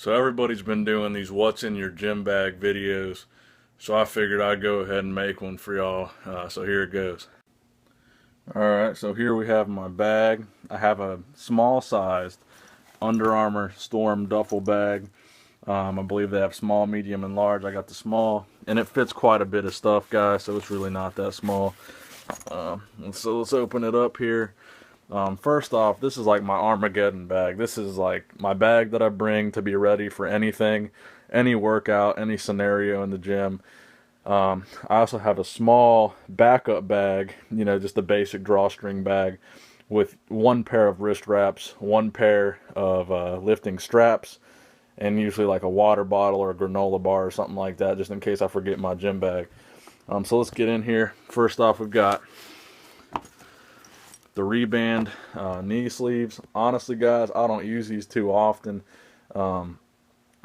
So everybody's been doing these what's in your gym bag videos, so I figured I'd go ahead and make one for y'all. So here it goes. Alright, so here we have my bag. I have a small sized Under Armour Storm duffel bag. I believe they have small, medium, and large. I got the small, and it fits quite a bit of stuff, guys, so it's really not that small. So let's open it up here. First off, this is like my Armageddon bag. This is like my bag that I bring to be ready for anything, any workout, any scenario in the gym. I also have a small backup bag, you know, just a basic drawstring bag with one pair of wrist wraps, one pair of lifting straps, and usually like a water bottle or a granola bar or something like that, just in case I forget my gym bag. So let's get in here. First off, we've got the Reband knee sleeves. Honestly, guys, I don't use these too often.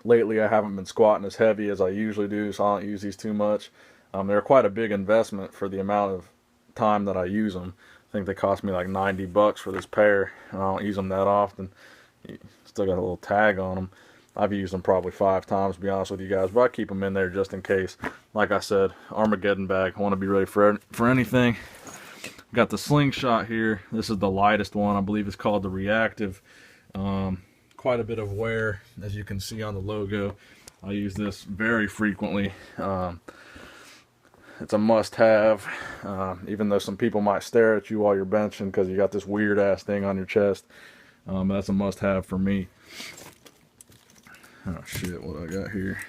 Lately, I haven't been squatting as heavy as I usually do, so I don't use these too much. They're quite a big investment for the amount of time that I use them. I think they cost me like 90 bucks for this pair. I don't use them that often. Still got a little tag on them. I've used them probably 5 times, to be honest with you guys, but I keep them in there just in case. Like I said, Armageddon bag. I want to be ready for anything. Got the Slingshot here. This is the lightest one. I believe it's called the Reactive. Quite a bit of wear, as you can see on the logo. I use this very frequently. It's a must-have, even though some people might stare at you while you're benching because you got this weird-ass thing on your chest. That's a must-have for me. Oh shit, what I got here.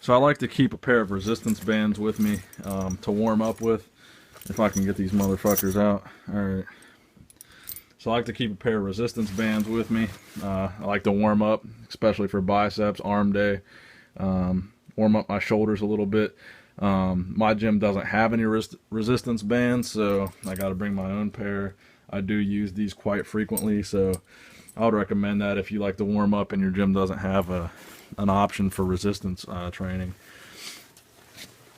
So I like to keep a pair of resistance bands with me to warm up with. If I can get these motherfuckers out. Alright. So I like to keep a pair of resistance bands with me. I like to warm up, especially for biceps, arm day. Warm up my shoulders a little bit. My gym doesn't have any resistance bands, so I got to bring my own pair. I do use these quite frequently, so I would recommend that if you like to warm up and your gym doesn't have an option for resistance training.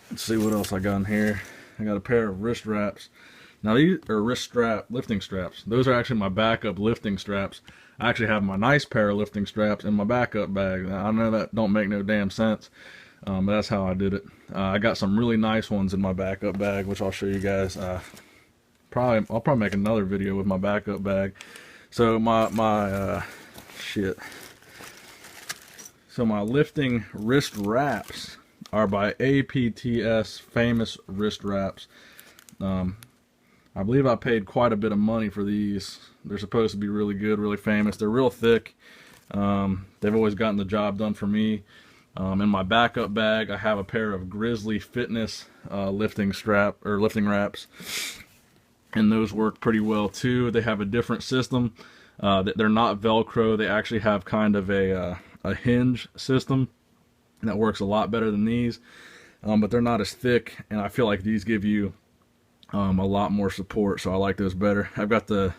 Let's see what else I got in here. I got a pair of wrist wraps. Now these are lifting straps. Those are actually my backup lifting straps. I actually have my nice pair of lifting straps in my backup bag. I know that don't make no damn sense, but that's how I did it. I got some really nice ones in my backup bag, which I'll show you guys. I'll probably make another video with my backup bag. So my lifting wrist wraps are by APTS, Famous Wrist Wraps. I believe I paid quite a bit of money for these. They're supposed to be really good, really famous. They're real thick. They've always gotten the job done for me. In my backup bag, I have a pair of Grizzly Fitness lifting wraps, and those work pretty well too. They have a different system. They're not Velcro. They actually have kind of a hinge system that works a lot better than these, but they're not as thick, and I feel like these give you a lot more support, so I like those better. I've got the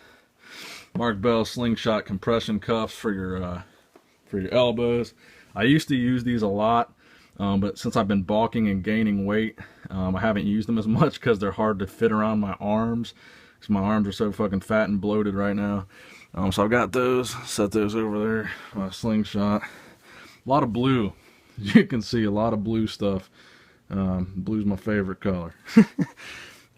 Mark Bell Slingshot compression cuffs for your elbows. I used to use these a lot, but since I've been bulking and gaining weight, I haven't used them as much because they're hard to fit around my arms, because my arms are so fucking fat and bloated right now. So I've got those, set those over there, my Slingshot. A lot of blue. As you can see, a lot of blue stuff. Blue's my favorite color.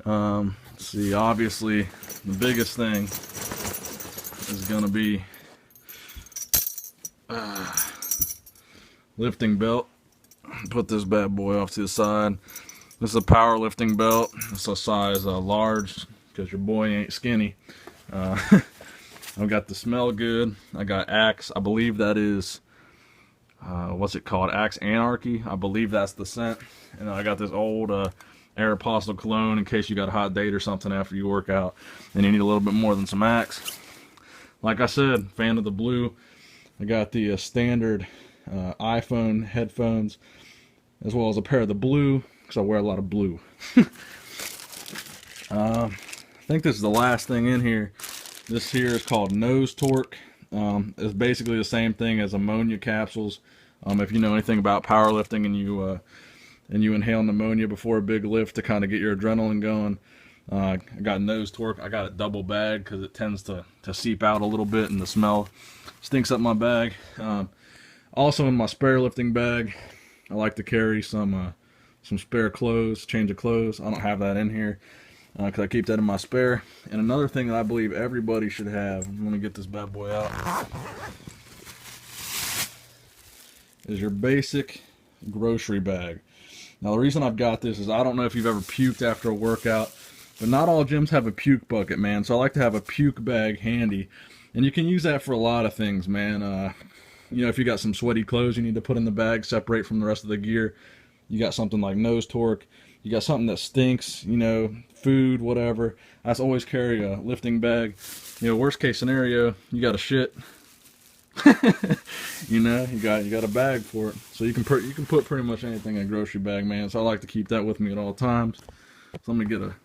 Let's see, obviously, the biggest thing is going to be lifting belt. Put this bad boy off to the side. This is a powerlifting belt. It's a size large, because your boy ain't skinny. I've got the Smell Good. I got Axe. I believe that is... what's it called? Axe Anarchy. I believe that's the scent. And I got this old Aeropostale Cologne in case you got a hot date or something after you work out and you need a little bit more than some Axe. Like I said, fan of the blue. I got the standard iPhone headphones, as well as a pair of the blue, because I wear a lot of blue. I think this is the last thing in here. This here is called Nose Torque. It's basically the same thing as ammonia capsules. If you know anything about powerlifting and you inhale pneumonia before a big lift to kind of get your adrenaline going, I got Nose Torque. I got it double bagged because it tends to seep out a little bit and the smell stinks up my bag. Also in my spare lifting bag, I like to carry some spare clothes, change of clothes. I don't have that in here because I keep that in my spare. And another thing that I believe everybody should have, I'm going to get this bad boy out, is your basic grocery bag. Now the reason I've got this is I don't know if you've ever puked after a workout, but not all gyms have a puke bucket, man. So I like to have a puke bag handy. And you can use that for a lot of things, man. You know, if you got some sweaty clothes you need to put in the bag, separate from the rest of the gear. You got something like nose torque. You got something that stinks, you know, food, whatever. I always carry a lifting bag. You know, worst case scenario, you got a shit. You know, you got a bag for it. So you can put pretty much anything in a grocery bag, man. So I like to keep that with me at all times. So let me get a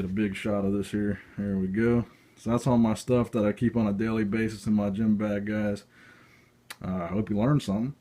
big shot of this here. There we go. So that's all my stuff that I keep on a daily basis in my gym bag, guys. I hope you learned something.